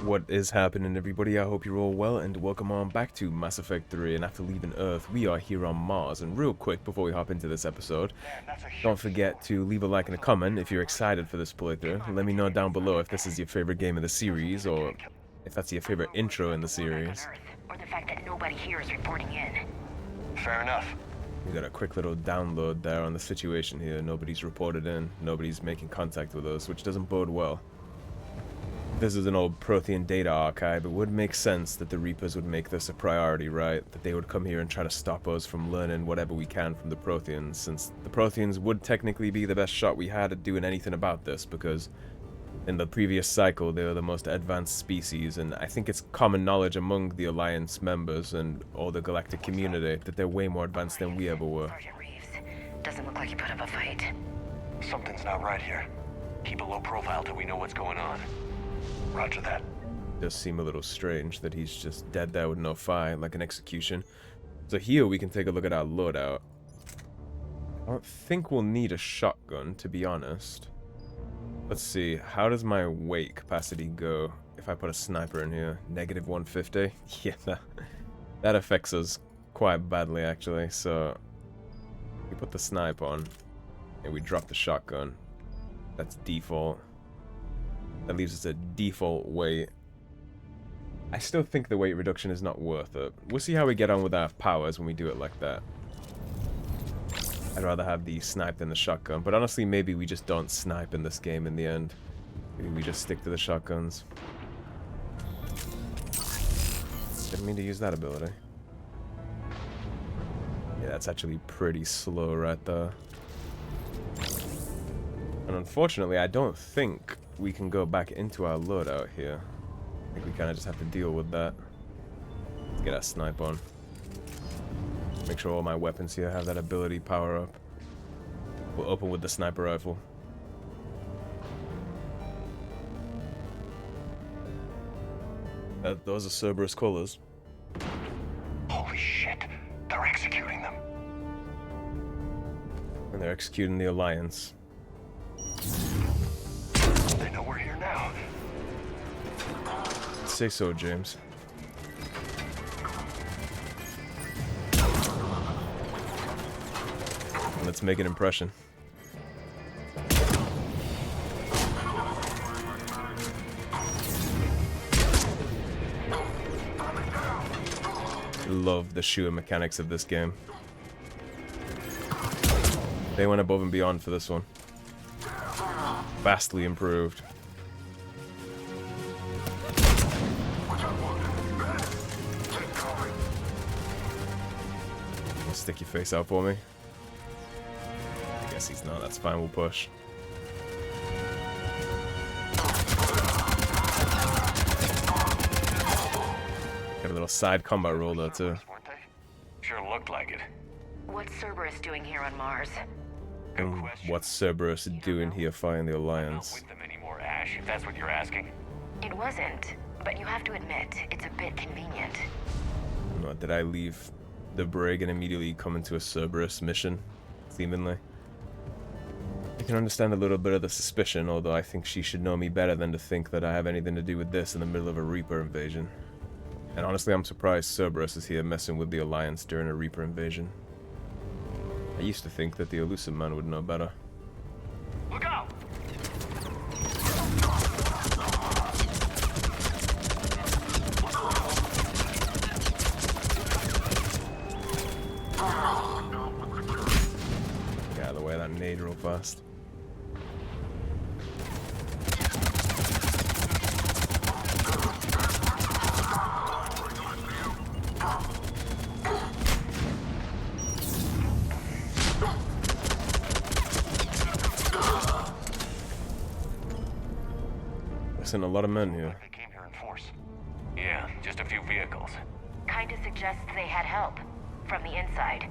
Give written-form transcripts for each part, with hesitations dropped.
What is happening, everybody? I hope you're all well, and welcome on back to Mass Effect 3. And after leaving Earth, we are here on Mars. And real quick, before we hop into this episode, don't forget to leave a like and a comment if you're excited for this playthrough. Let me know down below if this is your favorite game in the series, or if that's your favorite intro in the series. Or the fact that nobody here is reporting in. Fair enough. We got a quick little download there on the situation here. Nobody's reported in, nobody's making contact with us, which doesn't bode well. This is an old Prothean Data archive. It would make sense that the Reapers would make this a priority, right? That they would come here and try to stop us from learning whatever we can from the Protheans, since the Protheans would technically be the best shot we had at doing anything about this, because in the previous cycle they were the most advanced species, and I think it's common knowledge among the Alliance members and all the galactic community that they're way more advanced than we ever were. Sergeant Reeves. Doesn't look like he put up a fight. Something's not right here. Keep a low profile till we know what's going on. Roger that. It does seem a little strange that he's just dead there with no fight, like an execution. So here we can take a look at our loadout. I don't think we'll need a shotgun, to be honest. Let's see, how does my weight capacity go if I put a sniper in here? Negative 150? Yeah, that affects us quite badly, actually. So we put the snipe on and we drop the shotgun. That's default. That leaves us at default weight. I still think the weight reduction is not worth it. We'll see how we get on with our powers when we do it like that. I'd rather have the snipe than the shotgun, but honestly maybe we just don't snipe in this game in the end. Maybe we just stick to the shotguns. Didn't mean to use that ability. Yeah, that's actually pretty slow right there. And unfortunately, I don't think we can go back into our loadout here. I think we kind of just have to deal with that. Let's get our snipe on. Make sure all my weapons here have that ability power up. We'll open with the sniper rifle. Those are Cerberus colors. Holy shit. They're executing them. And they're executing the Alliance. They know we're here now. Say so, James. Let's make an impression. Love the shooter mechanics of this game. They went above and beyond for this one. Vastly improved. Stick your face out for me. I guess he's not. That's fine. We'll push. Got a little side combat roll there too. Weren't they? Sure looked like it. What's Cerberus doing here on Mars? And what's Cerberus doing here fighting the I'm not Alliance? with them anymore, Ash, if that's what you're asking. It wasn't, but you have to admit, it's a bit convenient. No, did I leave the brig and immediately come into a Cerberus mission? Seemingly. I can understand a little bit of the suspicion, although I think she should know me better than to think that I have anything to do with this in the middle of a Reaper invasion. And honestly, I'm surprised Cerberus is here messing with the Alliance during a Reaper invasion. I used to think that the Elusive Man would know better. Look out! Get out of the way of that nade real fast. There's a lot of men here. They came here in force. Yeah, just a few vehicles. Kinda suggests they had help. From the inside.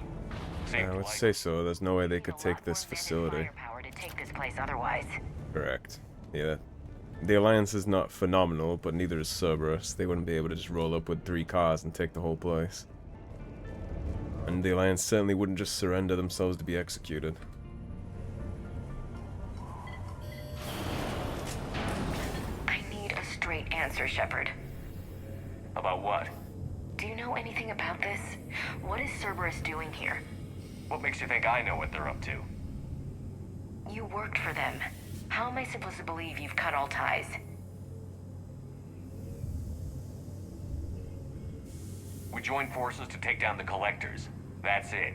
I would say so. There's no way they could take this facility. Firepower to take this place otherwise. Correct. Yeah. The Alliance is not phenomenal, but neither is Cerberus. They wouldn't be able to just roll up with 3 cars and take the whole place. And the Alliance certainly wouldn't just surrender themselves to be executed. answer, Shepard. About what? Do you know anything about this? What is Cerberus doing here? What makes you think I know what they're up to? You worked for them. How am I supposed to believe you've cut all ties? We joined forces to take down the Collectors. That's it.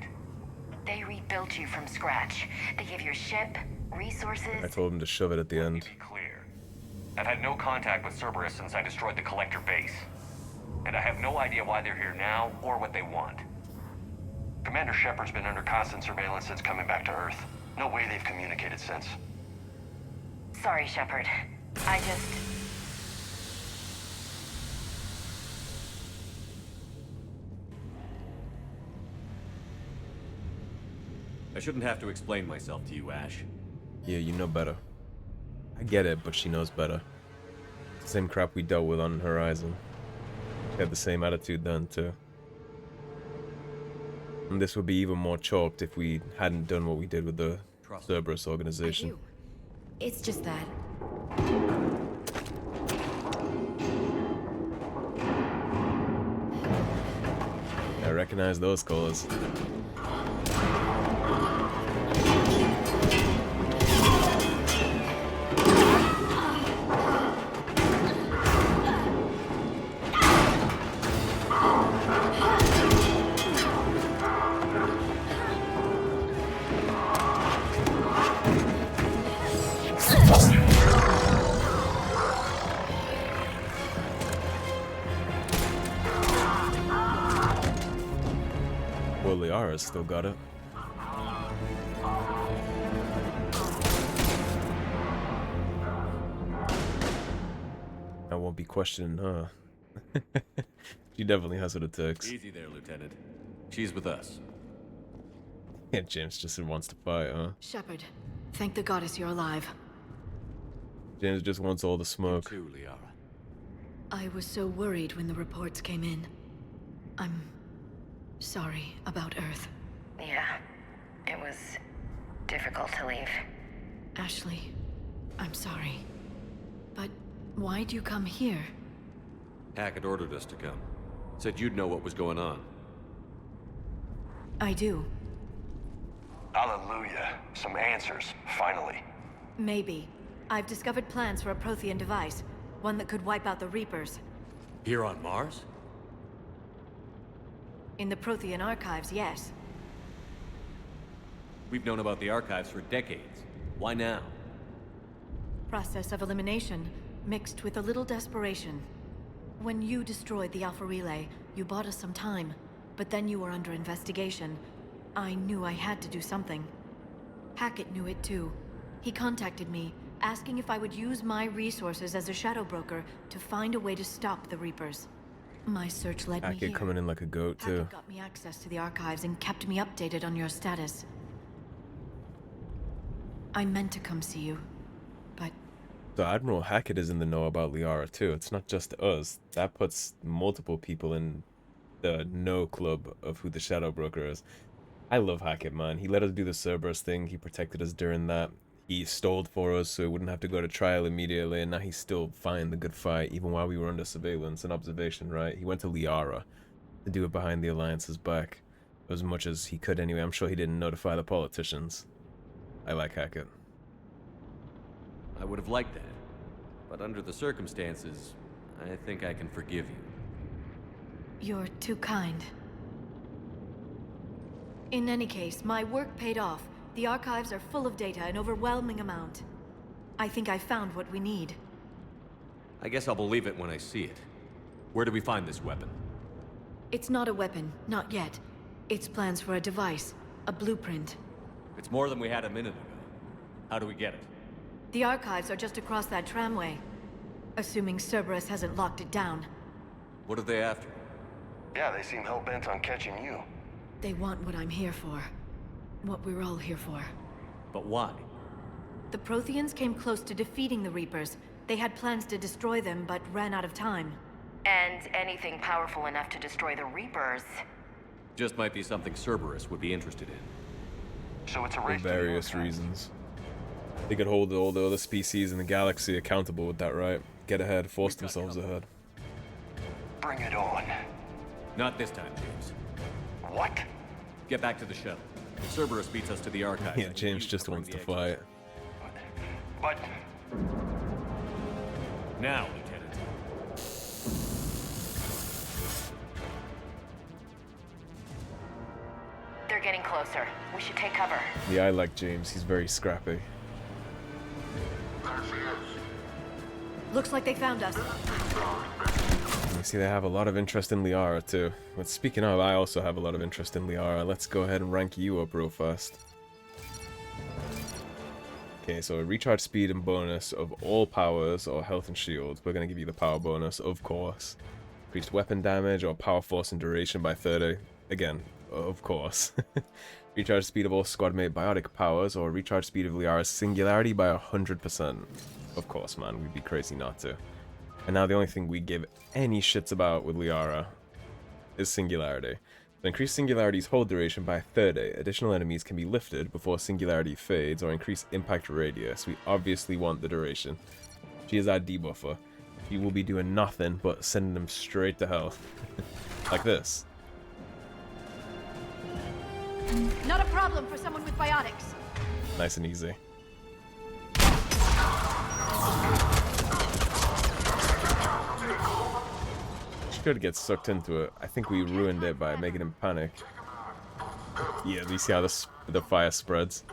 They rebuilt you from scratch. They gave you a ship, resources. I told him to shove it at the Let end. me be clear. I've had no contact with Cerberus since I destroyed the Collector base. And I have no idea why they're here now or what they want. Commander Shepard's been under constant surveillance since coming back to Earth. No way they've communicated since. Sorry, Shepard. I just... I shouldn't have to explain myself to you, Ash. Yeah, you know better. I get it, but she knows better. It's the same crap we dealt with on Horizon. She had the same attitude then, too. And this would be even more chalked if we hadn't done what we did with the Cerberus organization. I do. It's just that. I recognize those colors. Well, Liara's still got it. I won't be questioning her. She definitely has what it takes. Easy there, Lieutenant. She's with us. Yeah, James just wants to fight, huh? Shepard, thank the goddess you're alive. James just wants all the smoke. Too, Liara. I was so worried when the reports came in. I'm sorry about Earth. Yeah. It was difficult to leave. Ashley, I'm sorry. But why'd you come here? Hackett ordered us to come. Said you'd know what was going on. I do. Hallelujah. Some answers, finally. Maybe. I've discovered plans for a Prothean device. One that could wipe out the Reapers. Here on Mars? In the Prothean Archives, yes. We've known about the archives for decades. Why now? Process of elimination, mixed with a little desperation. When you destroyed the Alpha Relay, you bought us some time. But then you were under investigation. I knew I had to do something. Hackett knew it too. He contacted me, asking if I would use my resources as a shadow broker to find a way to stop the Reapers. My search led me Hackett here. coming in like a goat, too. Hackett got me access to the archives and kept me updated on your status. I meant to come see you, but... So Admiral Hackett is in the know about Liara, too. It's not just us. That puts multiple people in the no club of who the Shadow Broker is. I love Hackett, man. He let us do the Cerberus thing. He protected us during that. He stole for us so we wouldn't have to go to trial immediately, and now he's still fighting the good fight, even while we were under surveillance and observation, right? He went to Liara to do it behind the Alliance's back, as much as he could anyway. I'm sure he didn't notify the politicians. I like Hackett. I would have liked that. But under the circumstances, I think I can forgive you. You're too kind. In any case, my work paid off. The archives are full of data, an overwhelming amount. I think I found what we need. I guess I'll believe it when I see it. Where do we find this weapon? It's not a weapon, not yet. It's plans for a device, a blueprint. It's more than we had a minute ago. How do we get it? The archives are just across that tramway. Assuming Cerberus hasn't locked it down. What are they after? Yeah, they seem hell-bent on catching you. They want what I'm here for. What we're all here for. But why? The Protheans came close to defeating the Reapers. They had plans to destroy them, but ran out of time. And anything powerful enough to destroy the Reapers. Just might be something Cerberus would be interested in. So it's a For race to the various archives. reasons. They could hold all the other species in the galaxy accountable with that, right? get ahead, force themselves ahead. Bring it on. Not this time, James. What? Get back to the shuttle. If Cerberus beats us to the archives, Yeah, James just wants to fight. But... Now, Lieutenant. They're getting closer. We should take cover. Yeah, I like James. He's very scrappy. Looks like they found us. You see, they have a lot of interest in Liara, too. But speaking of, I also have a lot of interest in Liara. Let's go ahead and rank you up real fast. Okay, so recharge speed and bonus of all powers or health and shields. We're going to give you the power bonus, of course. Increased weapon damage or power force and duration by 30. Again, of course. Recharge speed of all squad mate biotic powers or recharge speed of Liara's singularity by 100%. Of course, man, we'd be crazy not to. And now the only thing we give any shits about with Liara is singularity. So increase singularity's hold duration by 30. Additional enemies can be lifted before singularity fades or increase impact radius. We obviously want the duration. She is our debuffer. She will be doing nothing but sending them straight to hell. Like this. Not a problem for someone with biotics. Nice and easy. She could get sucked into it. I think we ruined it by making him panic. Yeah, you see how the fire spreads?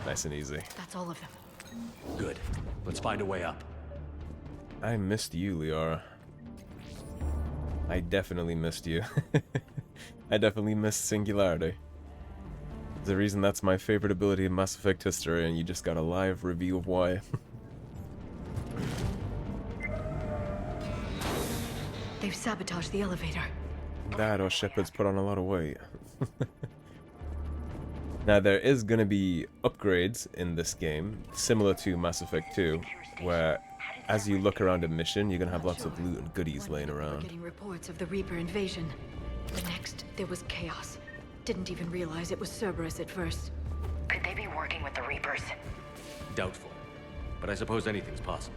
Nice and easy. That's all of them. Good. Let's find a way up. I missed you, Liara. I definitely missed you. I definitely missed Singularity. There's a reason that's my favorite ability in Mass Effect history, and you just got a live review of why. They've sabotaged the elevator. That or Shepard's put on a lot of weight. Now, there is going to be upgrades in this game, similar to Mass Effect 2, where as you look around a mission, you're going to have lots of loot and goodies laying around. Getting reports of the Reaper invasion. The next, there was chaos. Didn't even realize it was Cerberus at first. Could they be working with the Reapers? Doubtful. But I suppose anything's possible.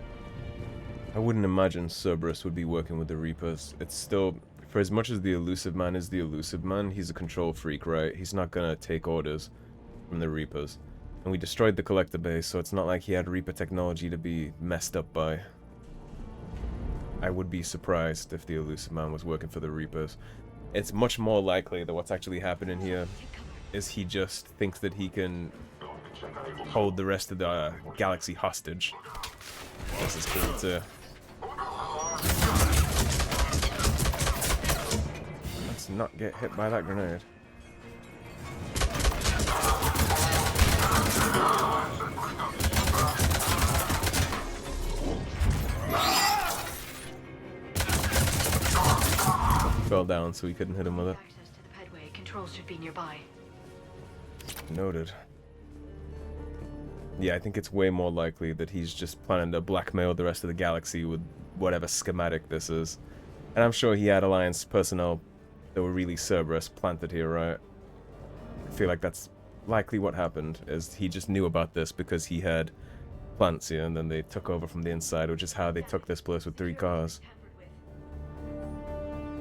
I wouldn't imagine Cerberus would be working with the Reapers. It's still, for as much as the Elusive Man is the Elusive Man, he's a control freak, right? He's not gonna take orders from the Reapers. And we destroyed the Collector base, so it's not like he had Reaper technology to be messed up by. I would be surprised if the Elusive Man was working for the Reapers. It's much more likely that what's actually happening here is he just thinks that he can hold the rest of the galaxy hostage. This is cool too. Let's not get hit by that grenade. Fell down so we couldn't hit him with it. Access to the pedway. Controls should be nearby. Noted. Yeah, I think it's way more likely that he's just planning to blackmail the rest of the galaxy with whatever schematic this is. And I'm sure he had Alliance personnel that were really Cerberus planted here, right? I feel like that's likely what happened, is he just knew about this because he had plants here, and then they took over from the inside, which is how they took this place with 3 cars.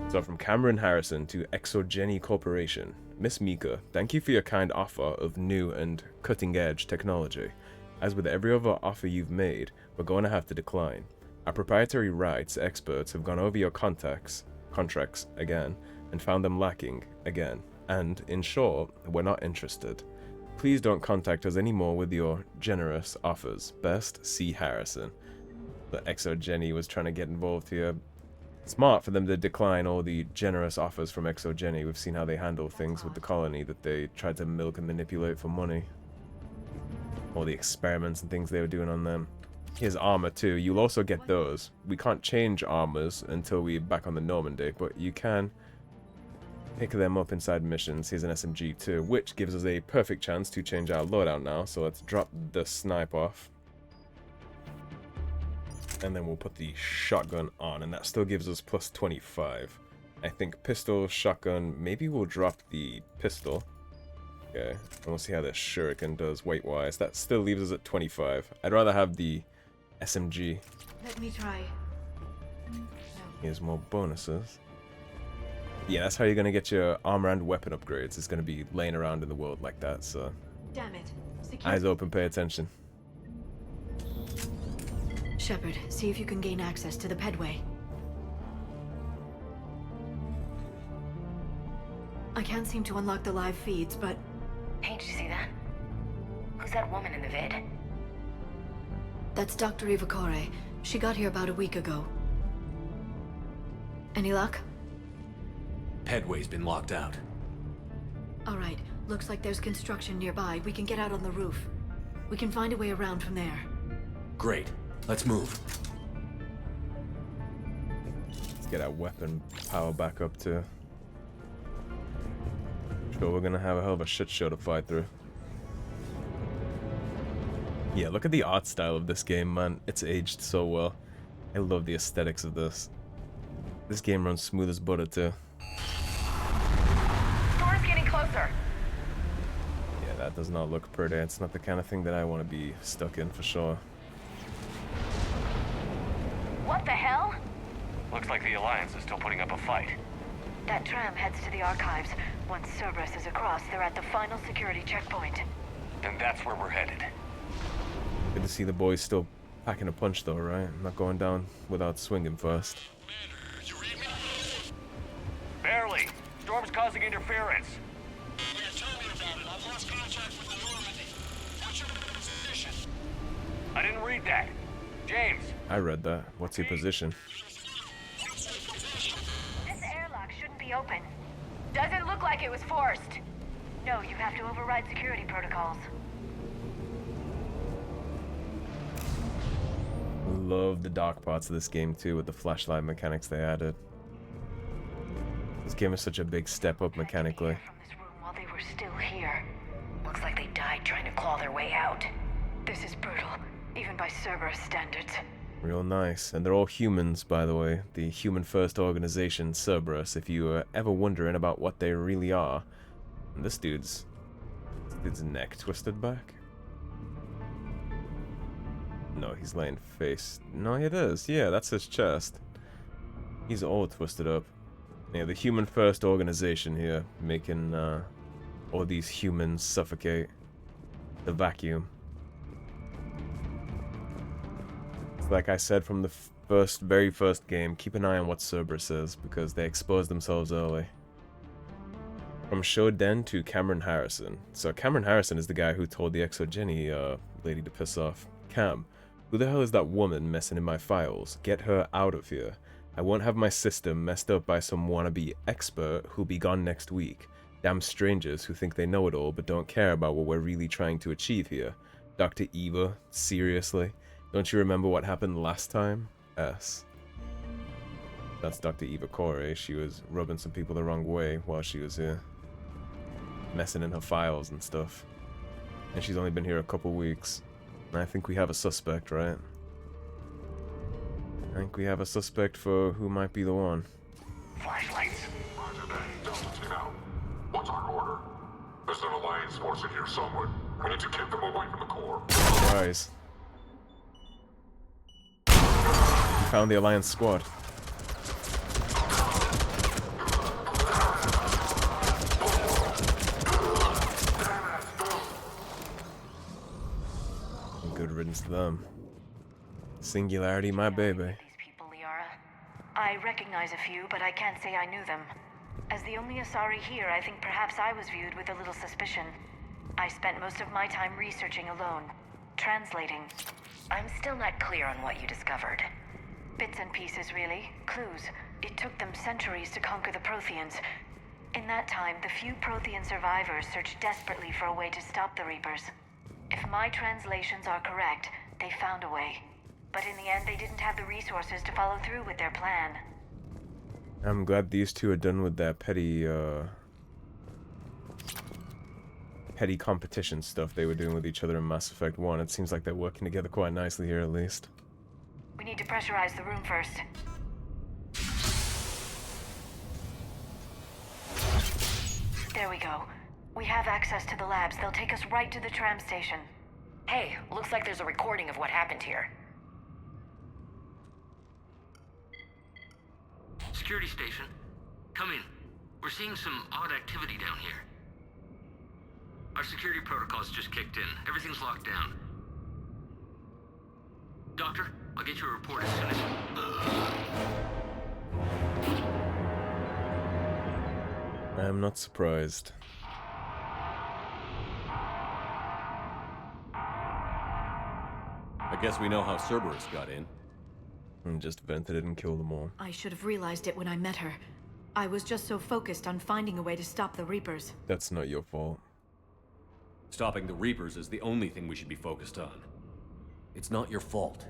So from Cameron Harrison to Exogeny Corporation. Miss Mika, thank you for your kind offer of new and cutting-edge technology. As with every other offer you've made, we're going to have to decline. Our proprietary rights experts have gone over your contracts again and found them lacking again. And, in short, we're not interested. Please don't contact us anymore with your generous offers. Best, C. Harrison. The Exogeny was trying to get involved here. Smart for them to decline all the generous offers from Exogeny. We've seen how they handle things with the colony that they tried to milk and manipulate for money. All the experiments and things they were doing on them. Here's armor too. You'll also get those. We can't change armors until we're back on the Normandy, but you can pick them up inside missions. Here's an SMG too, which gives us a perfect chance to change our loadout now. So let's drop the snipe off. And then we'll put the shotgun on, and that still gives us plus 25. I think pistol, shotgun, maybe we'll drop the pistol. Okay, and we'll see how the shuriken does weight-wise. That still leaves us at 25. I'd rather have the SMG. Let me try. No. Here's more bonuses. Yeah, that's how you're gonna get your armor and weapon upgrades. It's gonna be laying around in the world like that, so... Damn it. Secure. Eyes open, pay attention. Shepard, see if you can gain access to the pedway. I can't seem to unlock the live feeds, but... Hey, did you see that? Who's that woman in the vid? That's Dr. Ivakore. She got here about a week ago. Any luck? Pedway's been locked out. Alright, looks like there's construction nearby. We can get out on the roof. We can find a way around from there. Great. Let's move. Let's get our weapon power back up too. Sure, we're gonna have a hell of a shit show to fight through. Yeah, look at the art style of this game, man. It's aged so well. I love the aesthetics of this. This game runs smooth as butter too. Storm's getting closer. Yeah, that does not look pretty. It's not the kind of thing that I want to be stuck in for sure. What the hell? Looks like the Alliance is still putting up a fight. That tram heads to the archives. Once Cerberus is across, they're at the final security checkpoint. Then that's where we're headed. Good to see the boys still packing a punch though, right? Not going down without swinging first. Barely. Storm's causing interference. Yeah, tell me about it. I've lost contact with the Normandy. What's your position? I didn't read that. James. I read that. What's your position? This airlock shouldn't be open. Doesn't look like it was forced. No, you have to override security protocols. Love the dark parts of this game too, with the flashlight mechanics they added. This game is such a big step up mechanically. From this room while they were still here. Looks like they died trying to claw their way out. This is brutal, even by Cerberus standards. Real nice. And they're all humans, by the way. The human first organization, Cerberus, if you were ever wondering about what they really are. And this dude's neck twisted back. No, he's laying face. No, it is. Yeah, that's his chest. He's all twisted up. Yeah, the human first organization here, making all these humans suffocate. The vacuum. It's like I said from the very first game, keep an eye on what Cerberus is, because they expose themselves early. From Shoden to Cameron Harrison. So Cameron Harrison is the guy who told the Exogeny lady to piss off. Cam, who the hell is that woman messing in my files? Get her out of here. I won't have my system messed up by some wannabe expert who'll be gone next week. Damn strangers who think they know it all but don't care about what we're really trying to achieve here. Dr. Eva, seriously? Don't you remember what happened last time? S. That's Dr. Eva Corey. She was rubbing some people the wrong way while she was here. Messing in her files and stuff. And she's only been here a couple weeks. And I think we have a suspect, right? I think we have a suspect for who might be the one. Flashlights. Roger that. Delta team out. What's our order? There's an Alliance force in here somewhere. We need to keep them away from the core. Surprise. We found the Alliance squad. Good riddance to them. Singularity, my baby. These people, Liara. I recognize a few, but I can't say I knew them. As the only Asari here, I think perhaps I was viewed with a little suspicion. I spent most of my time researching alone, translating. I'm still not clear on what you discovered. Bits and pieces, really. Clues. It took them centuries to conquer the Protheans. In that time, the few Prothean survivors searched desperately for a way to stop the Reapers. If my translations are correct, they found a way. But in the end, they didn't have the resources to follow through with their plan. I'm glad these two are done with that petty competition stuff they were doing with each other in Mass Effect 1. It seems like they're working together quite nicely here, at least. We need to pressurize the room first. There we go. We have access to the labs. They'll take us right to the tram station. Hey, looks like there's a recording of what happened here. security station. Come in. We're seeing some odd activity down here. Our security protocols just kicked in. Everything's locked down. Doctor, I'll get you a report as soon as... I'm not surprised. I guess we know how Cerberus got in. And just vented it and killed them all. I should have realized it when I met her. I was just so focused on finding a way to stop the Reapers. That's not your fault. Stopping the Reapers is the only thing we should be focused on. It's not your fault.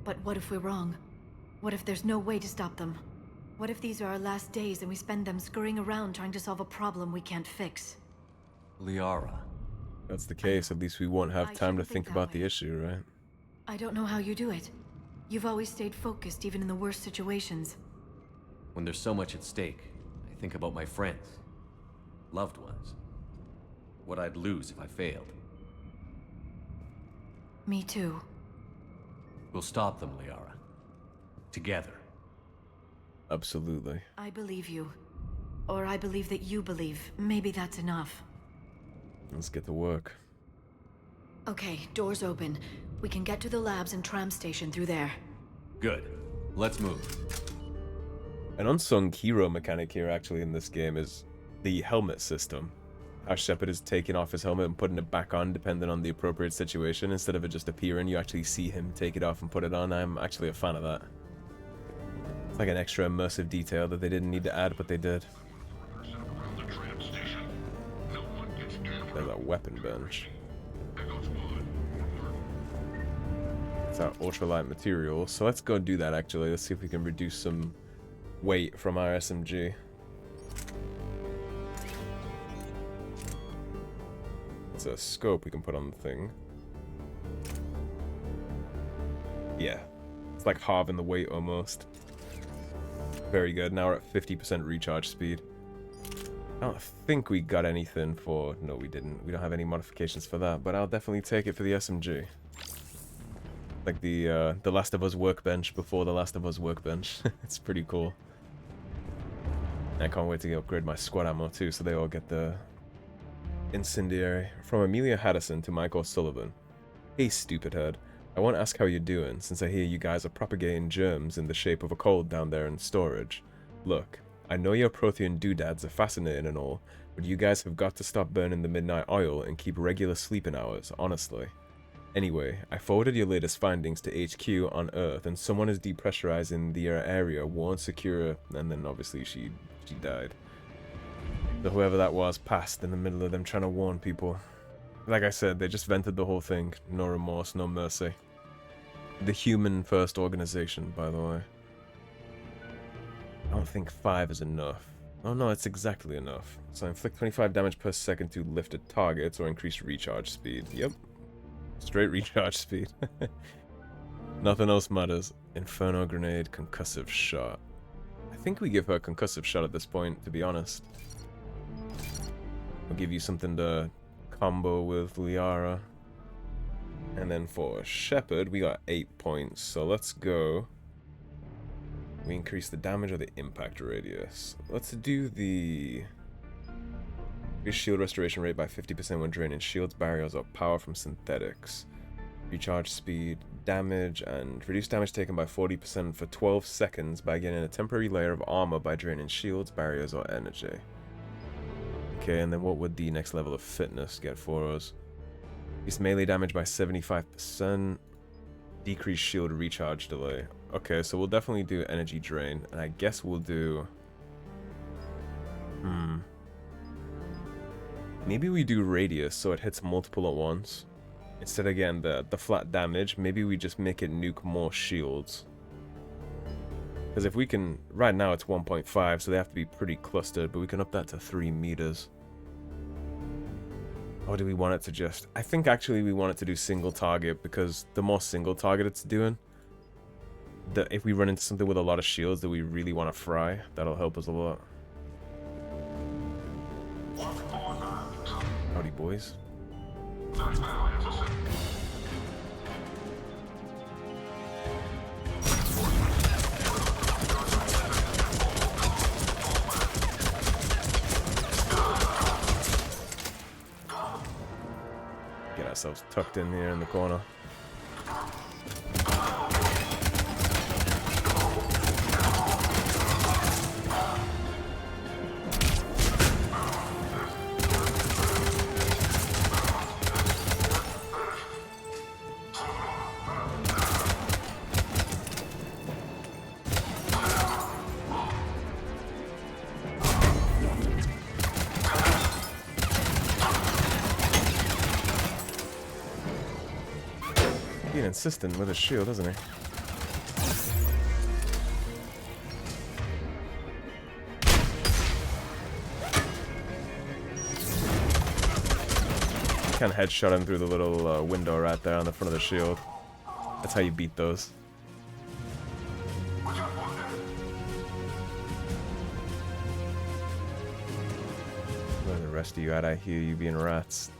But what if we're wrong? What if there's no way to stop them? What if these are our last days and we spend them scurrying around trying to solve a problem we can't fix? Liara. If that's the case, at least we won't have I time to shouldn't think think that about way. the issue, right? I don't know how you do it. You've always stayed focused even in the worst situations. When there's so much at stake, I think about my friends, loved ones. What I'd lose if I failed. Me too. We'll stop them, Liara. Together. Absolutely. I believe you. Or I believe that you believe. Maybe that's enough. Let's get to work. Okay, doors open. We can get to the labs and tram station through there. Good. Let's move. An unsung hero mechanic here actually in this game is the helmet system. How Shepard is taking off his helmet and putting it back on depending on the appropriate situation. Instead of it just appearing, you actually see him take it off and put it on. I'm actually a fan of that. It's like an extra immersive detail that they didn't need to add, but they did. There's that weapon bench. It's our ultralight material, so let's go do that actually. Let's see if we can reduce some weight from our SMG. It's a scope we can put on the thing. Yeah, it's like halving the weight almost. Very good. Now we're at 50% recharge speed. I don't think we got anything for... No, we didn't. We don't have any modifications for that, but I'll definitely take it for the SMG. Like the Last of Us workbench before the Last of Us workbench. It's pretty cool. I can't wait to upgrade my squad ammo too, so they all get the incendiary. From Amelia Haddison to Michael Sullivan. Hey, stupid head. I want to ask how you're doing, since I hear you guys are propagating germs in the shape of a cold down there in storage. Look, I know your Prothean doodads are fascinating and all, but you guys have got to stop burning the midnight oil and keep regular sleeping hours, honestly. Anyway, I forwarded your latest findings to HQ on Earth, and someone is depressurizing the area, warned Secura, and then obviously she died. So whoever that was passed in the middle of them trying to warn people. Like I said, they just vented the whole thing. No remorse, no mercy. The human first organization, by the way. I don't think 5 is enough. Oh no, it's exactly enough. So inflict 25 damage per second to lifted targets or increase recharge speed. Yep. Straight recharge speed. Nothing else matters. Inferno grenade, concussive shot. I think we give her a concussive shot at this point, to be honest. I'll give you something to combo with Liara. And then for Shepard, we got 8 points. So let's go. We increase the damage or the impact radius. Let's do the... Increase shield restoration rate by 50% when draining shields, barriers, or power from synthetics. Recharge speed, damage, and reduce damage taken by 40% for 12 seconds by getting a temporary layer of armor by draining shields, barriers, or energy. Okay, and then what would the next level of fitness get for us? Increase melee damage by 75%. Decrease shield recharge delay. Okay, so we'll definitely do energy drain, and I guess we'll do... Maybe we do radius so it hits multiple at once. Instead of getting the flat damage, maybe we just make it nuke more shields. Because if we can... Right now it's 1.5, so they have to be pretty clustered, but we can up that to 3 meters. Or do we want it to just... I think actually we want it to do single target, because the more single target it's doing, if we run into something with a lot of shields that we really want to fry, that'll help us a lot. Howdy, boys. ourselves tucked in here in the corner. Being insistent with his shield, isn't he? Kind of headshot him through the little window right there on the front of the shield. That's how you beat those. Where are the rest of you at? I hear you being rats.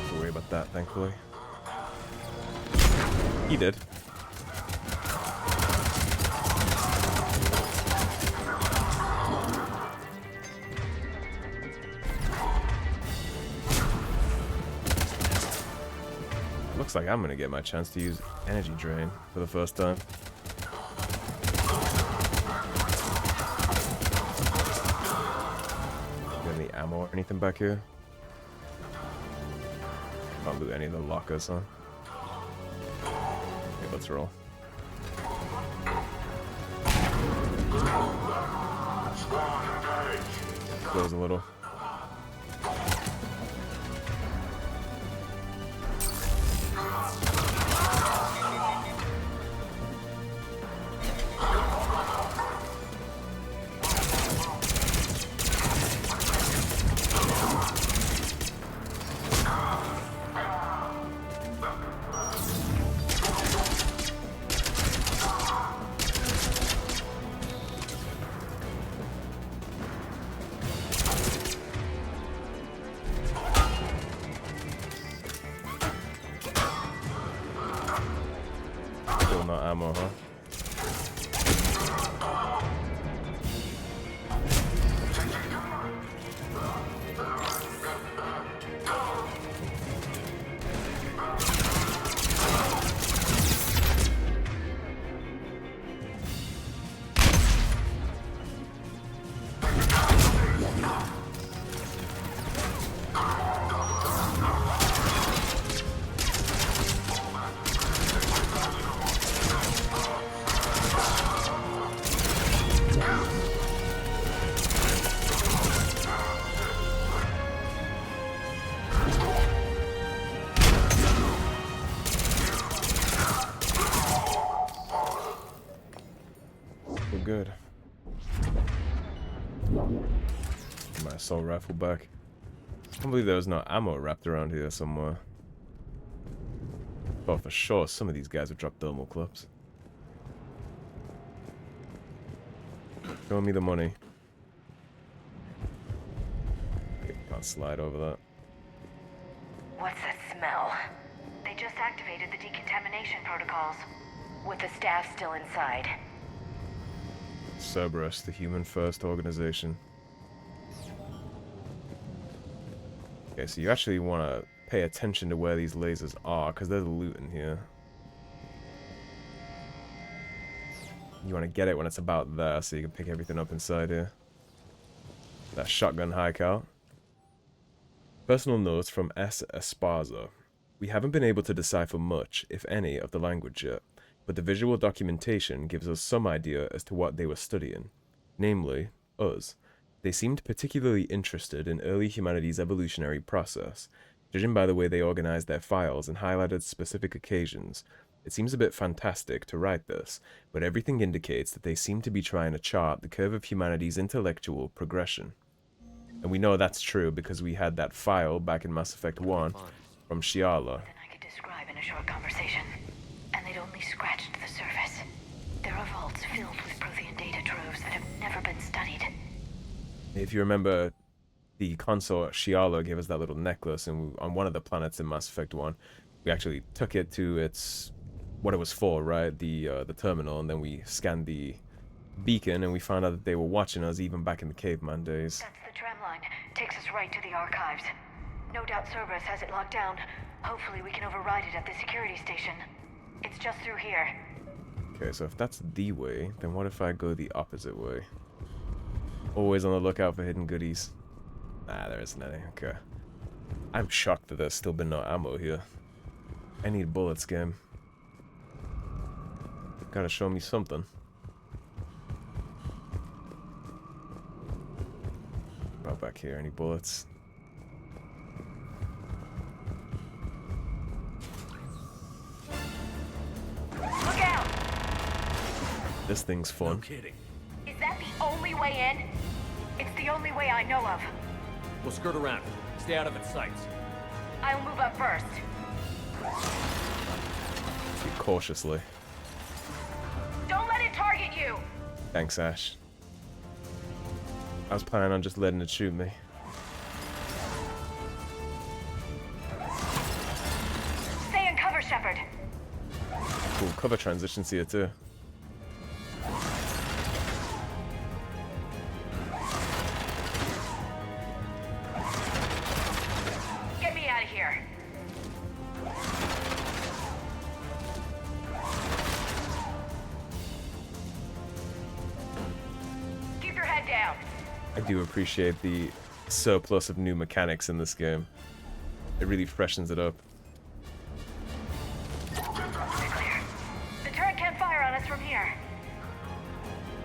Don't worry about that, thankfully. He did. Looks like I'm gonna get my chance to use energy drain for the first time. Got any ammo or anything back here? Can't loot any of the lockers, huh? Okay, let's roll. Close a little. Still not ammo, huh? Good. Get my assault rifle back. I can't believe there was no ammo wrapped around here somewhere. Oh, for sure, some of these guys would drop thermal clips. Show me the money. Okay, can't slide over that. What's that smell? They just activated the decontamination protocols, with the staff still inside. Cerberus, the Human First organization. Okay, so you actually want to pay attention to where these lasers are, because there's loot in here. You want to get it when it's about there, so you can pick everything up inside here. That shotgun high cal. Personal notes from S. Esparza. We haven't been able to decipher much, if any, of the language yet, but the visual documentation gives us some idea as to what they were studying. Namely, us. They seemed particularly interested in early humanity's evolutionary process. Judging by the way they organized their files and highlighted specific occasions, it seems a bit fantastic to write this, but everything indicates that they seem to be trying to chart the curve of humanity's intellectual progression. And we know that's true because we had that file back in Mass Effect 1 from Shiala. Than I could describe in a short conversation. And they'd only scratched the surface. There are vaults filled with Prothean data troves that have never been studied. If you remember, the consort Shiala gave us that little necklace, and on one of the planets in Mass Effect 1, we actually took it to its what it was for, right? The terminal, and then we scanned the beacon, and we found out that they were watching us even back in the caveman days. That's the tram line. Takes us right to the archives. No doubt Cerberus has it locked down. Hopefully we can override it at the security station. It's just through here. Okay, so if that's the way, then what if I go the opposite way? Always on the lookout for hidden goodies. Nah, there isn't any. Okay. I'm shocked that there's still been no ammo here. I need bullets, game. Gotta show me something. About back here, any bullets? Look out! This thing's fun. No kidding. Is that the only way in? It's the only way I know of. We'll skirt around it. Stay out of its sights. I'll move up first. Proceed cautiously. Don't let it target you! Thanks, Ash. I was planning on just letting it shoot me. Stay in cover, Shepard. Cool cover transitions here too. Get me out of here. Keep your head down. I do appreciate the surplus of new mechanics in this game. It really freshens it up. Clear. The turret can't fire on us from here.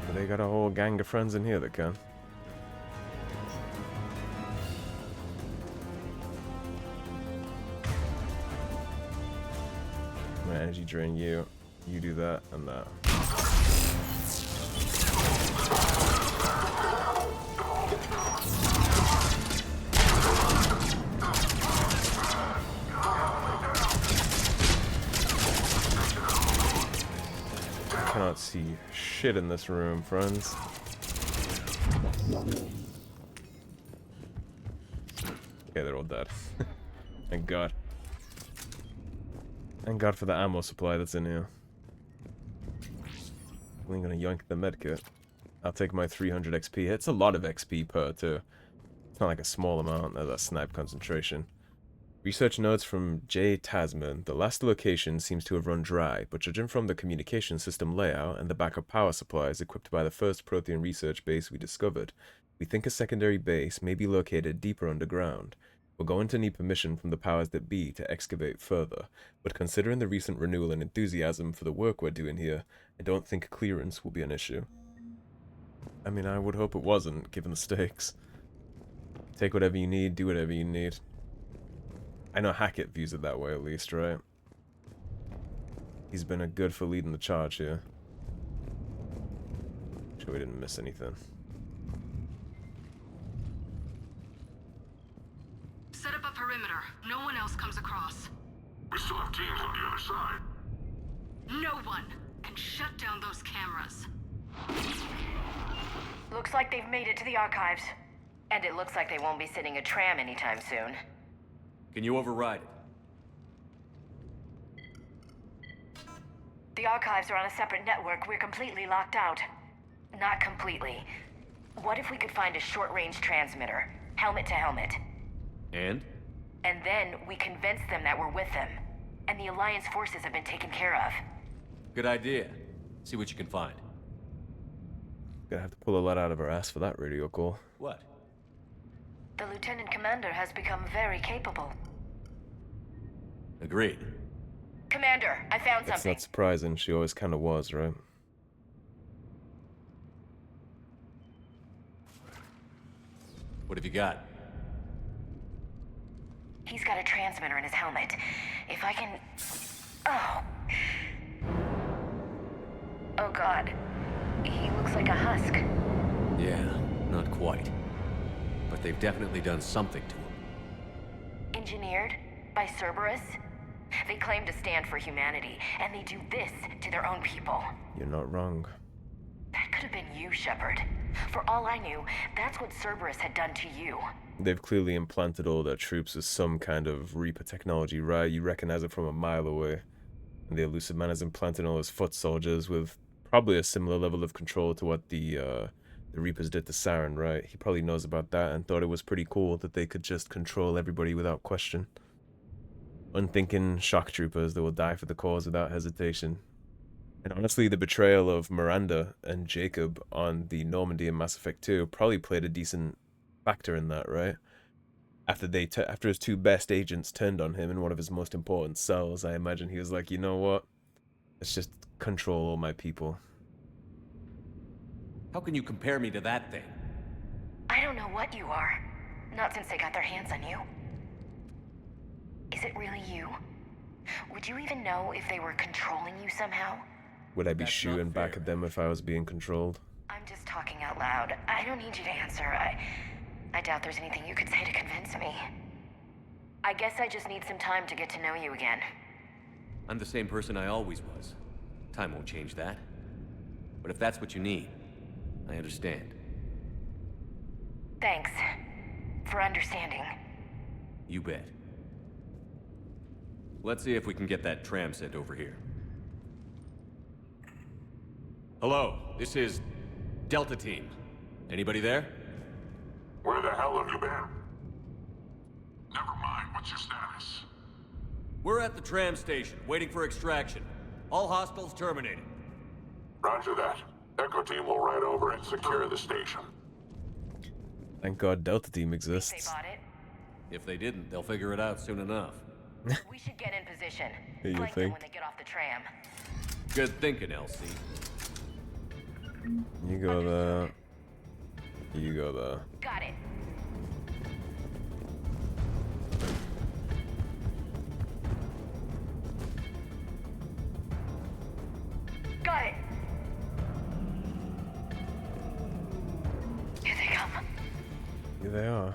But they got a whole gang of friends in here that can. I'm gonna energy drain you. You do that and that. Cannot see shit in this room, friends. Okay, they're all dead. Thank God. Thank God for the ammo supply that's in here. I'm gonna yoink the medkit. I'll take my 300 XP. It's a lot of XP per too. It's not like a small amount. There's that snipe concentration. Research notes from J. Tasman. The last location seems to have run dry, but judging from the communication system layout and the backup power supplies equipped by the first Prothean research base we discovered, we think a secondary base may be located deeper underground. We're going to need permission from the powers that be to excavate further, but considering the recent renewal and enthusiasm for the work we're doing here, I don't think clearance will be an issue. I mean, I would hope it wasn't, given the stakes. Take whatever you need, do whatever you need. I know Hackett views it that way, at least, right? He's been a good for leading the charge here. Sure we didn't miss anything. Set up a perimeter. No one else comes across. We still have teams on the other side. No one! And shut down those cameras. Looks like they've made it to the archives. And it looks like they won't be sitting a tram anytime soon. Can you override it? The archives are on a separate network. We're completely locked out. Not completely. What if we could find a short-range transmitter? Helmet to helmet. And? And then we convince them that we're with them. And the Alliance forces have been taken care of. Good idea. See what you can find. Gonna have to pull a lot out of her ass for that radio call. What? The Lieutenant Commander has become very capable. Agreed. Commander, I found It's something. not surprising, she always kinda was, right? What have you got? He's got a transmitter in his helmet. If I can... Oh. Oh God. He looks like a husk. Yeah, not quite. But they've definitely done something to him. Engineered by Cerberus? They claim to stand for humanity, and they do this to their own people. You're not wrong. That could have been you, Shepard. For all I knew, that's what Cerberus had done to you. They've clearly implanted all their troops with some kind of Reaper technology, right? You recognize it from a mile away. And the elusive man has implanted all his foot soldiers with probably a similar level of control to what the Reapers did to Saren, right? He probably knows about that and thought it was pretty cool that they could just control everybody without question. Unthinking shock troopers that will die for the cause without hesitation. And honestly, the betrayal of Miranda and Jacob on the Normandy in Mass Effect 2 probably played a decent factor in that, right? After his two best agents turned on him in one of his most important cells, I imagine he was like, you know what? Let's just control all my people. How can you compare me to that thing? I don't know what you are. Not since they got their hands on you. Is it really you? Would you even know if they were controlling you somehow? Would I be That's shooting not back fair. at them if I was being controlled? I'm just talking out loud. I don't need you to answer. I doubt there's anything you could say to convince me. I guess I just need some time to get to know you again. I'm the same person I always was. Time won't change that. But if that's what you need, I understand. Thanks. For understanding. You bet. Let's see if we can get that tram sent over here. Hello, this is Delta Team. Anybody there? Where the hell have you been? Never mind, what's your status? We're at the tram station, waiting for extraction. All hostiles terminated. Roger that. Echo Team will ride over and secure the station. Thank God Delta Team They exists. bought it. If they didn't, they'll figure it out soon enough. We should get in position. Yeah, you Flank them think? when they get off the tram. Good thinking, LC. You go there. You go there. Got it. Got it. Here they come. Here they are.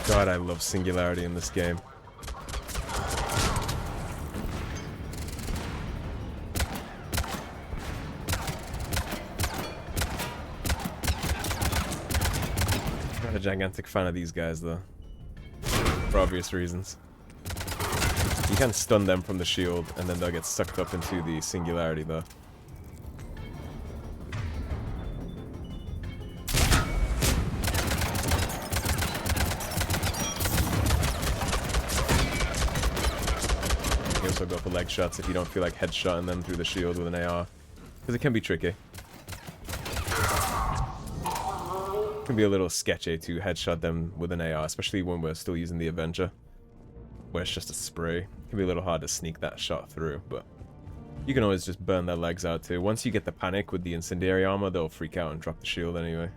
God, I love singularity in this game. Not a gigantic fan of these guys, though. For obvious reasons. You can stun them from the shield, and then they'll get sucked up into the singularity, though. You also go for leg shots if you don't feel like headshotting them through the shield with an AR. Because it can be tricky. It can be a little sketchy to headshot them with an AR, especially when we're still using the Avenger, where it's just a spray. It can be a little hard to sneak that shot through, but you can always just burn their legs out too. Once you get the panic with the incendiary armor, they'll freak out and drop the shield anyway.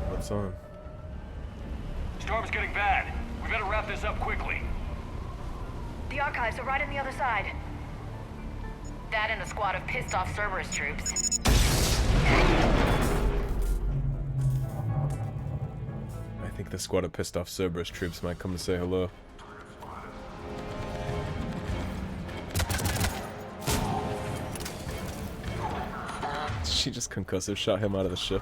What's on? Storm's getting bad. We better wrap this up quickly. The archives are right on the other side. That and a squad of pissed off Cerberus troops. I think the squad of pissed off Cerberus troops might come to say hello. She just concussive shot him out of the ship.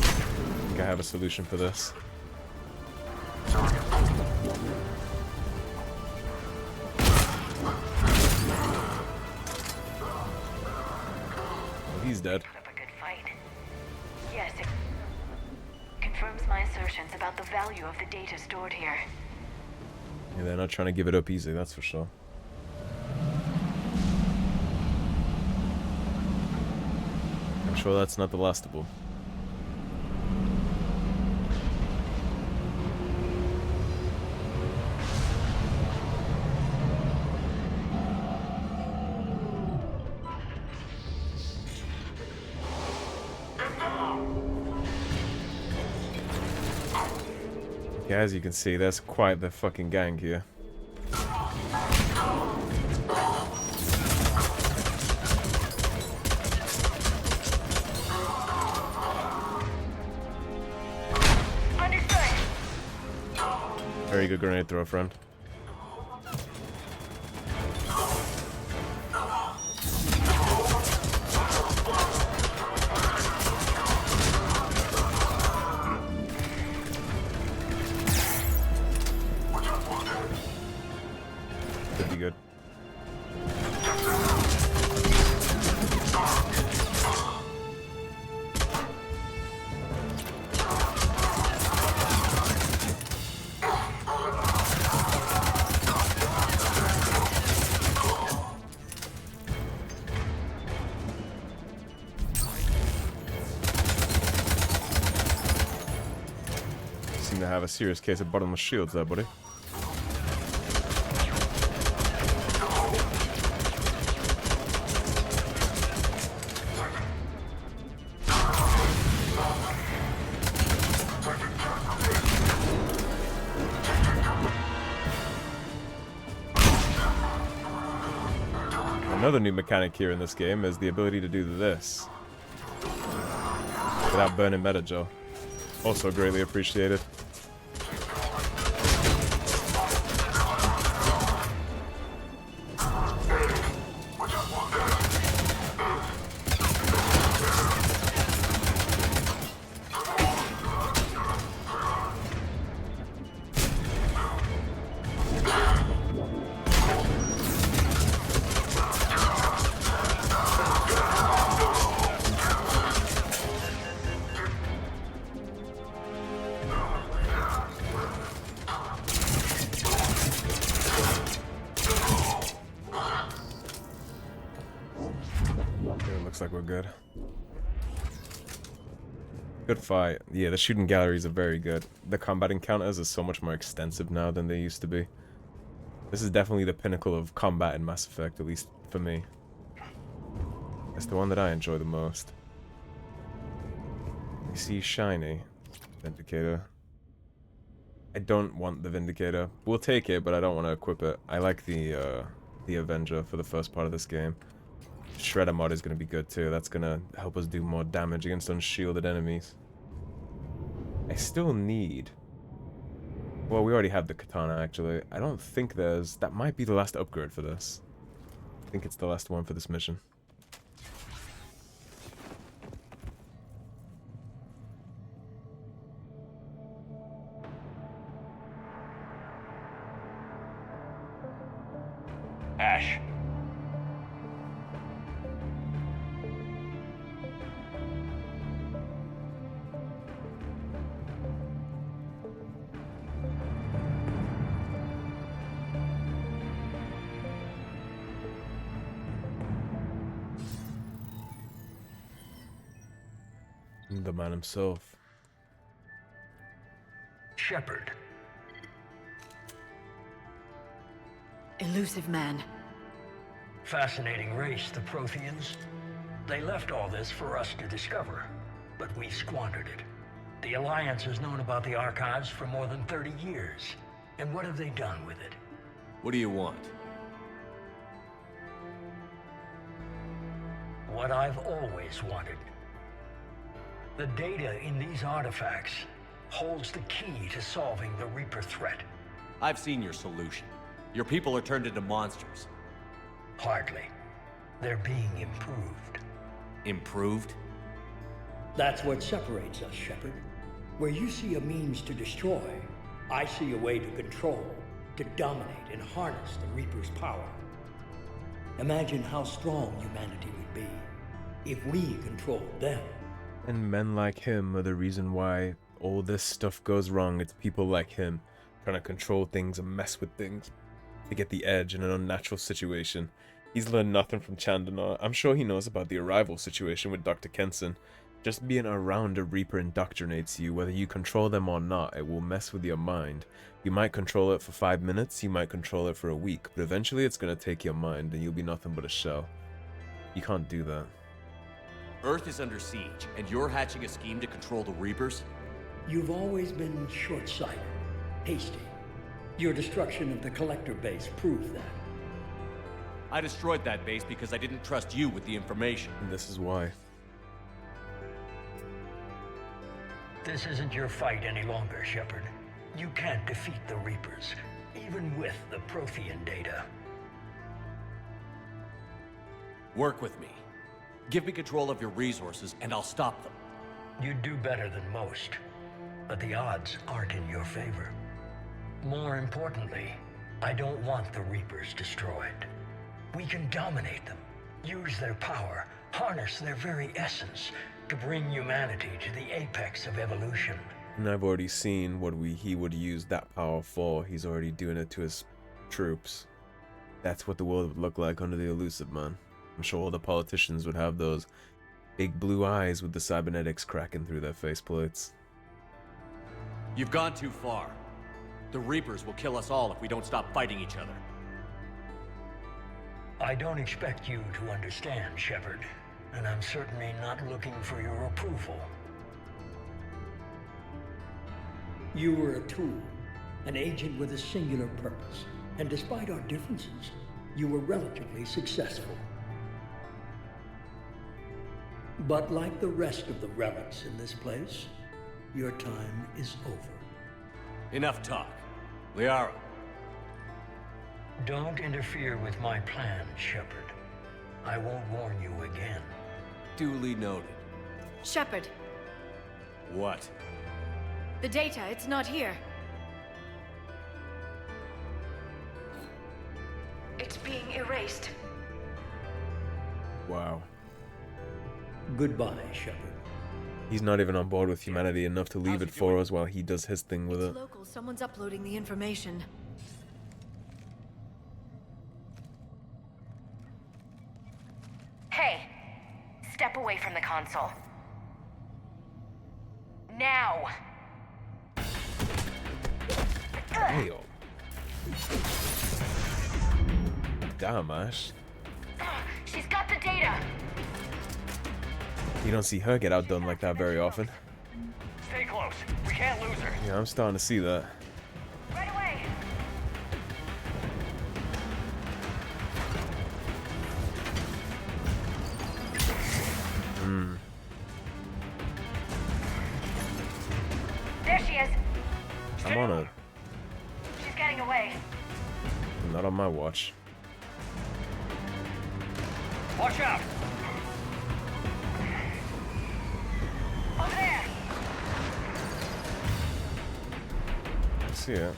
I think I have a solution for this. he's dead. Put up a good fight. Yes, it confirms my assertions about the value of the data stored here. Yeah, they're not trying to give it up easy, that's for sure. I'm sure that's not the last of them. Okay, as you can see, there's quite the fucking gang here. Very good grenade throw, friend. Could be good. Seem to have a serious case of bottomless shields there, buddy. Another new mechanic here in this game is the ability to do this without burning metagel. Also greatly appreciated. Like we're good. Good fight. Yeah, the shooting galleries are very good. The combat encounters are so much more extensive now than they used to be. This is definitely the pinnacle of combat in Mass Effect, at least for me. It's the one that I enjoy the most. I see shiny Vindicator. I don't want the Vindicator. We'll take it, but I don't want to equip it. I like the Avenger for the first part of this game. Shredder mod is going to be good too. That's going to help us do more damage against unshielded enemies. I still need... Well, we already have the katana, actually. I don't think there's... That might be the last upgrade for this. I think it's the last one for this mission. Ash. The man himself. Shepard. Elusive man. Fascinating race, the Protheans. They left all this for us to discover, but we squandered it. The Alliance has known about the Archives for more than 30 years. And what have they done with it? What do you want? What I've always wanted. The data in these artifacts holds the key to solving the Reaper threat. I've seen your solution. Your people are turned into monsters. Hardly. They're being improved. Improved? That's what separates us, Shepard. Where you see a means to destroy, I see a way to control, to dominate and harness the Reaper's power. Imagine how strong humanity would be. if we controlled them. And men like him are the reason why all this stuff goes wrong. It's people like him trying to control things and mess with things to get the edge in an unnatural situation. He's learned nothing from Chandler. I'm sure he knows about the arrival situation with Dr. Kenson. Just being around a Reaper indoctrinates you. Whether you control them or not, it will mess with your mind. You might control it for 5 minutes, you might control it for a week, but eventually it's going to take your mind and you'll be nothing but a shell. You can't do that. Earth is under siege, and you're hatching a scheme to control the Reapers? You've always been short-sighted, hasty. Your destruction of the Collector base proved that. I destroyed that base because I didn't trust you with the information. And this is why. This isn't your fight any longer, Shepard. You can't defeat the Reapers, even with the Prothean data. Work with me. Give me control of your resources, and I'll stop them. You'd do better than most, but the odds aren't in your favor. More importantly, I don't want the Reapers destroyed. We can dominate them, use their power, harness their very essence to bring humanity to the apex of evolution. And I've already seen what he would use that power for. He's already doing it to his troops. That's what the world would look like under the Elusive Man. I'm sure all the politicians would have those big blue eyes with the cybernetics cracking through their faceplates. You've gone too far. The Reapers will kill us all if we don't stop fighting each other. I don't expect you to understand, Shepard, and I'm certainly not looking for your approval. You were a tool, an agent with a singular purpose, and despite our differences, you were relatively successful. But like the rest of the relics in this place, your time is over. Enough talk. Liara. Don't interfere with my plan, Shepard. I won't warn you again. Duly noted. Shepard, What? the data, it's not here. It's being erased. Wow. Goodbye, Shepard. He's not even on board with humanity enough to leave it for us while he does his thing with It's it. local, someone's uploading the information. Hey, step away from the console. Now! Damn. Damn, Ash. She's got the data! You don't see her get outdone like that very often. Stay close. We can't lose her. Yeah, I'm starting to see that. Right away! There she is! I'm on it. She's getting away. Not on my watch. Watch out! Over there! I see it.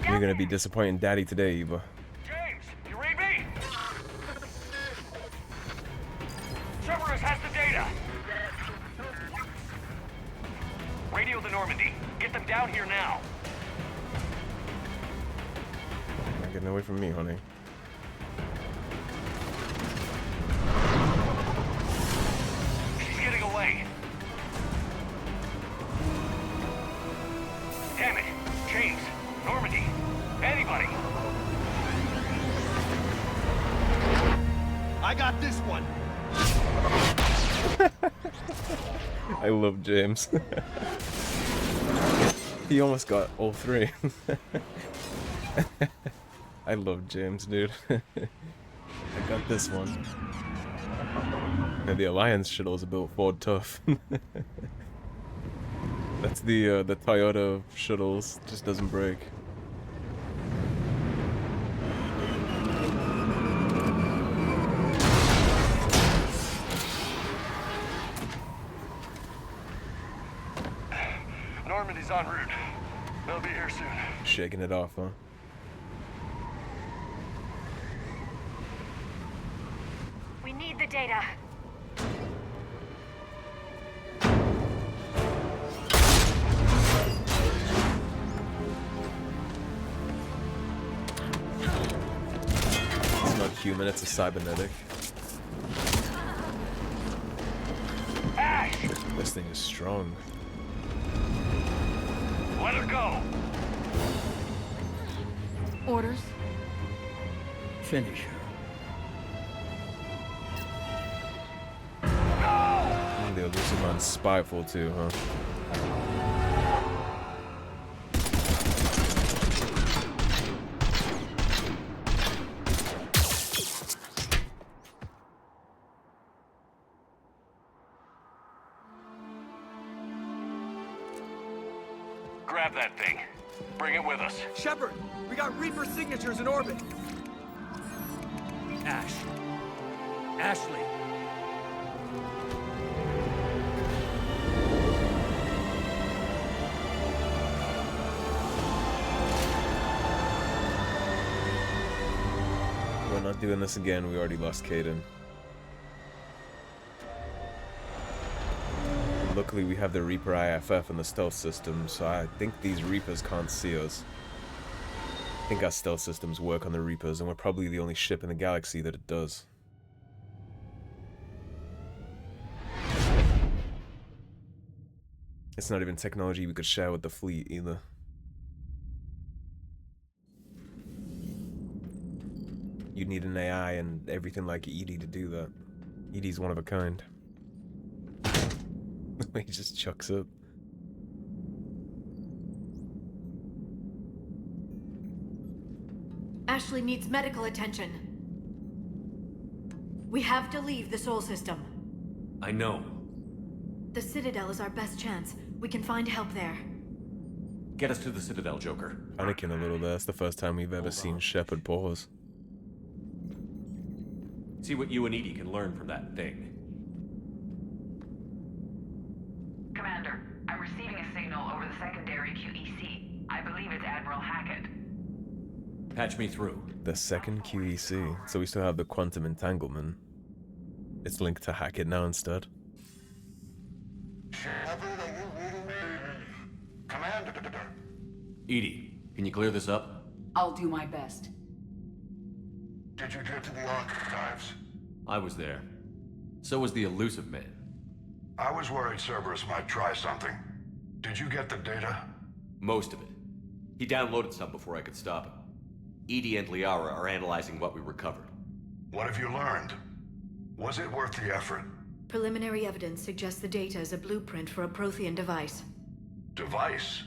You're gonna be disappointing Daddy today, Eva. James, you read me? Cerberus has the data. Radio the Normandy. Get them down here now. Not getting away from me, honey. She's getting away. Damn it. James, Normandy, anybody. I got this one. I love James. He almost got all three. I love James, dude. I got this one. Yeah, the Alliance shuttles are built Ford tough. That's the Toyota shuttles. Just doesn't break. Normandy. He's en route. They'll be here soon. Shaking it off, huh? We need the data. It's not human, it's a cybernetic. Ash! This thing is strong. Let her go! Orders? Finish her. The elusive man's spiteful too, huh? Grab that thing. Bring it with us. Shepard, we got Reaper signatures in orbit. Ash. Ashley. We're not doing this again, we already lost Caden. Luckily we have the Reaper IFF and the stealth system, so I think these Reapers can't see us. I think our stealth systems work on the Reapers, and we're probably the only ship in the galaxy that it does. It's not even technology we could share with the fleet either. You need an AI and everything like Edie to do that. Edie's one of a kind. He just chucks up. Ashley needs medical attention. We have to leave the Sol system. I know. The Citadel is our best chance. We can find help there. Get us to the Citadel, Joker. Panicking a little there. It's the first time we've ever seen Shepard pause. See what you and Edie can learn from that thing. Commander, I'm receiving a signal over the secondary QEC. I believe it's Admiral Hackett. Patch me through. The second QEC. So we still have the quantum entanglement. It's linked to Hackett now instead. Shepard, are you reading me? Commander. Edie, can you clear this up? I'll do my best. Did you get to the archives? I was there. So was the elusive man. I was worried Cerberus might try something. Did you get the data? Most of it. He downloaded some before I could stop him. Edie and Liara are analyzing what we recovered. What have you learned? Was it worth the effort? Preliminary evidence suggests the data is a blueprint for a Prothean device. Device?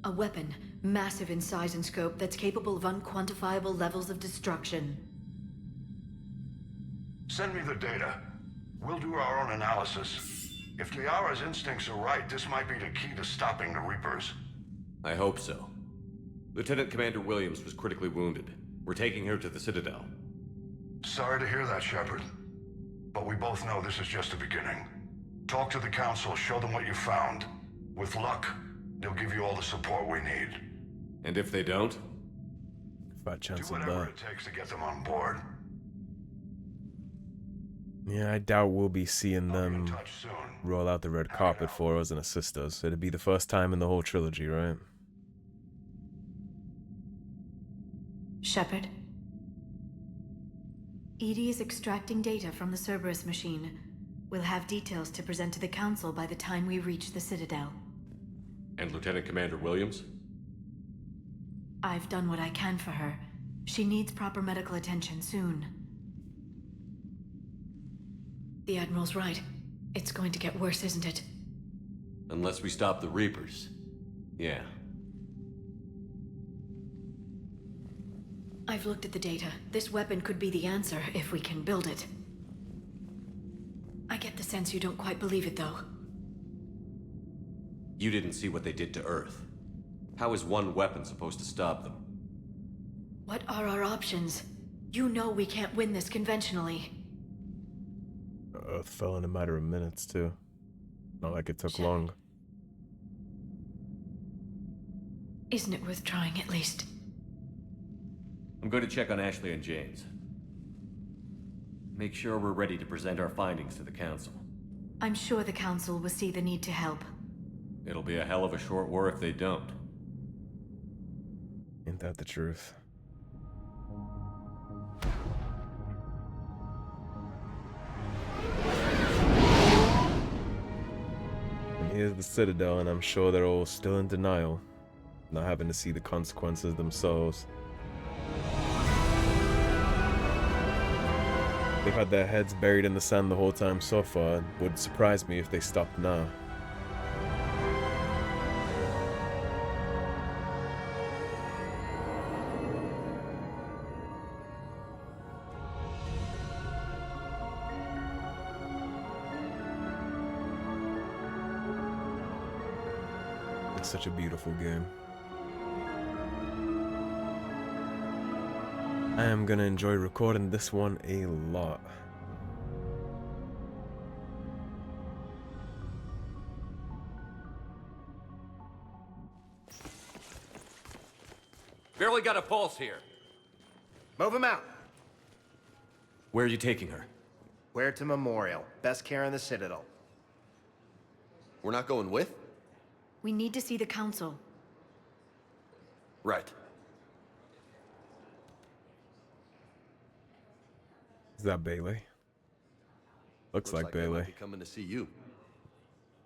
A weapon, massive in size and scope, that's capable of unquantifiable levels of destruction. Send me the data. We'll do our own analysis. If Liara's instincts are right, this might be the key to stopping the Reapers. I hope so. Lieutenant Commander Williams was critically wounded. We're taking her to the Citadel. Sorry to hear that, Shepard. But we both know this is just the beginning. Talk to the Council, show them what you found. With luck, they'll give you all the support we need. And if they don't? Fat chance Do of whatever that. it takes to get them on board. Yeah, I doubt we'll be seeing I'll be in them touch soon. roll out the red carpet for us and assist us. It'd be the first time in the whole trilogy, right? Shepard? Edie is extracting data from the Cerberus machine. We'll have details to present to the Council by the time we reach the Citadel. And Lieutenant Commander Williams? I've done what I can for her. She needs proper medical attention soon. The Admiral's right. It's going to get worse, isn't it? Unless we stop the Reapers. Yeah. I've looked at the data. This weapon could be the answer if we can build it. I get the sense you don't quite believe it, though. You didn't see what they did to Earth. How is one weapon supposed to stop them? What are our options? You know we can't win this conventionally. Earth fell in a matter of minutes, too. Not like it took long. Isn't it worth trying at least? I'm going to check on Ashley and James. Make sure we're ready to present our findings to the Council. I'm sure the Council will see the need to help. It'll be a hell of a short war if they don't. Ain't that the truth? And here's the Citadel, and I'm sure they're all still in denial, not having to see the consequences themselves. They've had their heads buried in the sand the whole time so far. It would surprise me if they stopped now. It's such a beautiful game. I am gonna enjoy recording this one a lot. Barely got a pulse here. Move him out. Where are you taking her? Where to Memorial. Best care in the Citadel. We're not going with? We need to see the Council. Right. Is that Bailey? Looks like Bailey. They might be coming to see you.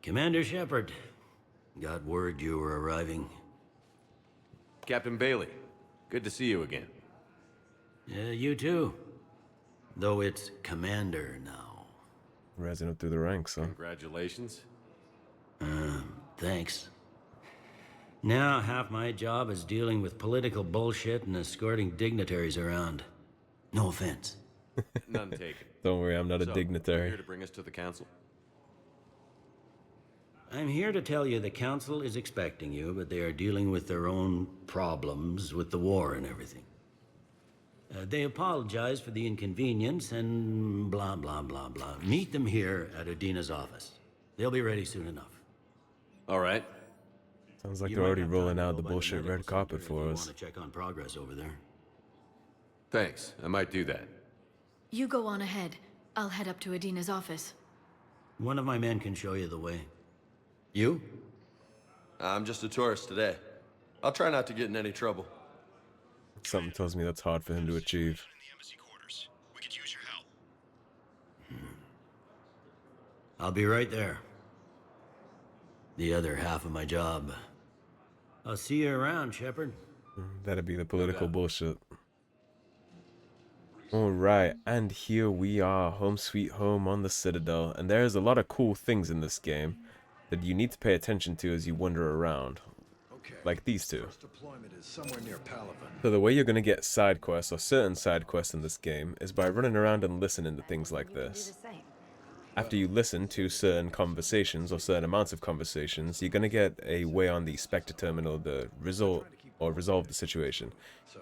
Commander Shepard. Got word you were arriving. Captain Bailey, good to see you again. Yeah, you too. Though it's Commander now. Rising up through the ranks, huh? Congratulations. Thanks. Now half my job is dealing with political bullshit and escorting dignitaries around. No offense. None taken. Don't worry, I'm not a So, dignitary. you're here to bring us to the Council? I'm here to tell you the Council is expecting you, but they are dealing with their own problems with the war and everything. They apologize for the inconvenience and blah, blah, blah, blah. Meet them here at Adina's office. They'll be ready soon enough. All right. Sounds like You they're might already have time rolling to out go the by bullshit medical red carpet center for if you us. want to check on progress over there. Thanks. I might do that. You go on ahead. I'll head up to Adina's office. One of my men can show you the way. You? I'm just a tourist today. I'll try not to get in any trouble. Something tells me that's hard for him to achieve. I'll be right there. The other half of my job. I'll see you around, Shepard. That'd be the political bullshit. Alright, and here we are, home sweet home on the Citadel, and there's a lot of cool things in this game that you need to pay attention to as you wander around, like these two. So the way you're going to get side quests, or certain side quests in this game, is by running around and listening to things like this. After you listen to certain conversations, or certain amounts of conversations, you're going to get a way on the Spectre terminal to resolve the situation.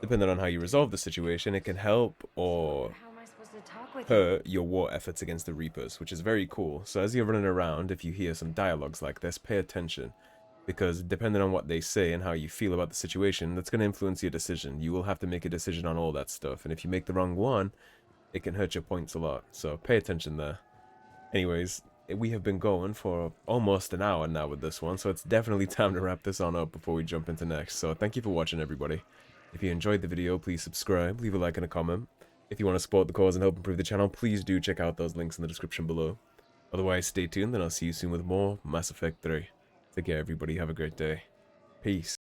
Depending on how you resolve the situation, it can help or hurt your war efforts against the Reapers, which is very cool. So as you're running around, if you hear some dialogues like this, pay attention. Because depending on what they say and how you feel about the situation, that's going to influence your decision. You will have to make a decision on all that stuff. And if you make the wrong one, it can hurt your points a lot. So pay attention there. Anyways, we have been going for almost an hour now with this one, so it's definitely time to wrap this on up before we jump into next. So thank you for watching, everybody. If you enjoyed the video, please subscribe, leave a like and a comment. If you want to support the cause and help improve the channel, please do check out those links in the description below. Otherwise, stay tuned and I'll see you soon with more Mass Effect 3. Take care, everybody. Have a great day. Peace.